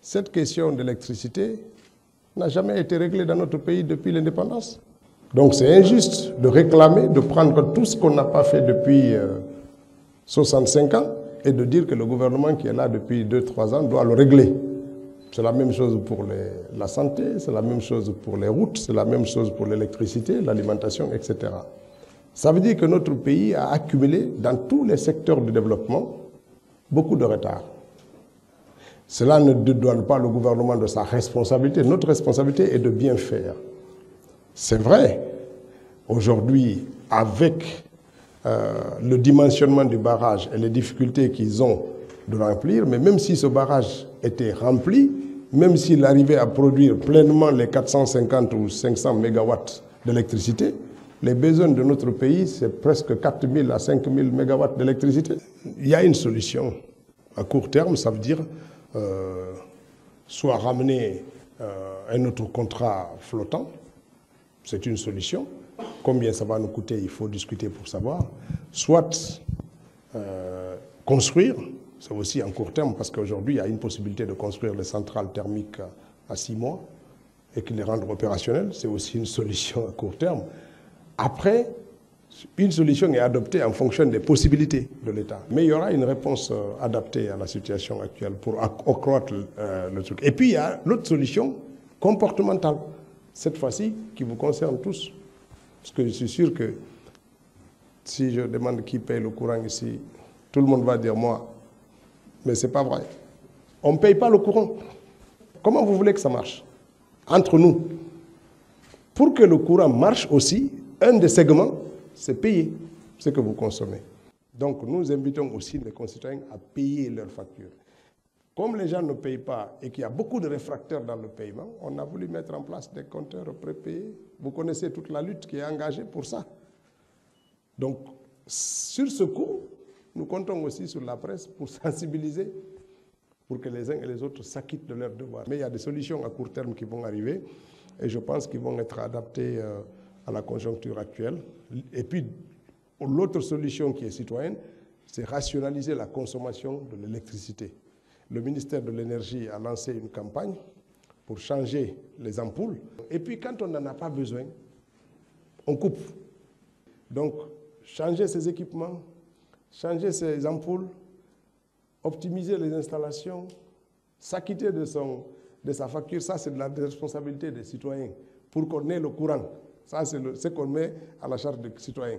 cette question d'électricité n'a jamais été réglée dans notre pays depuis l'indépendance. Donc c'est injuste de réclamer, de prendre tout ce qu'on n'a pas fait depuis 65 ans et de dire que le gouvernement qui est là depuis 2-3 ans doit le régler. C'est la même chose pour la santé, c'est la même chose pour les routes, c'est la même chose pour l'électricité, l'alimentation, etc. Ça veut dire que notre pays a accumulé dans tous les secteurs du développement beaucoup de retard. Cela ne dédouane pas le gouvernement de sa responsabilité. Notre responsabilité est de bien faire. C'est vrai, aujourd'hui, avec le dimensionnement du barrage et les difficultés qu'ils ont de remplir, mais même si ce barrage était rempli, même s'il arrivait à produire pleinement les 450 ou 500 mégawatts d'électricité, les besoins de notre pays, c'est presque 4 000 à 5 000 mégawatts d'électricité. Il y a une solution à court terme, ça veut dire soit ramener un autre contrat flottant, c'est une solution. Combien ça va nous coûter, il faut discuter pour savoir. Soit construire, c'est aussi en court terme, parce qu'aujourd'hui, il y a une possibilité de construire les centrales thermiques à 6 mois et que les rendre opérationnelles, c'est aussi une solution à court terme. Après, une solution est adoptée en fonction des possibilités de l'État. Mais il y aura une réponse adaptée à la situation actuelle pour accroître le truc. Et puis, il y a l'autre solution comportementale, cette fois-ci, qui vous concerne tous. Parce que je suis sûr que si je demande qui paye le courant ici, tout le monde va dire moi. Mais ce n'est pas vrai. On ne paye pas le courant. Comment vous voulez que ça marche? Entre nous. Pour que le courant marche aussi, un des segments, c'est payer ce que vous consommez. Donc nous invitons aussi les concitoyens à payer leurs factures. Comme les gens ne payent pas et qu'il y a beaucoup de réfractaires dans le paiement, on a voulu mettre en place des compteurs prépayés. Vous connaissez toute la lutte qui est engagée pour ça. Donc sur ce coup, nous comptons aussi sur la presse pour sensibiliser, pour que les uns et les autres s'acquittent de leurs devoirs. Mais il y a des solutions à court terme qui vont arriver et je pense qu'ils vont être adaptées à la conjoncture actuelle. Et puis, l'autre solution qui est citoyenne, c'est rationaliser la consommation de l'électricité. Le ministère de l'Énergie a lancé une campagne pour changer les ampoules. Et puis, quand on n'en a pas besoin, on coupe. Donc, changer ces équipements, changer ces ampoules, optimiser les installations, s'acquitter de sa facture, ça c'est de la responsabilité des citoyens pour qu'on ait le courant. Ça c'est ce qu'on met à la charge des citoyens.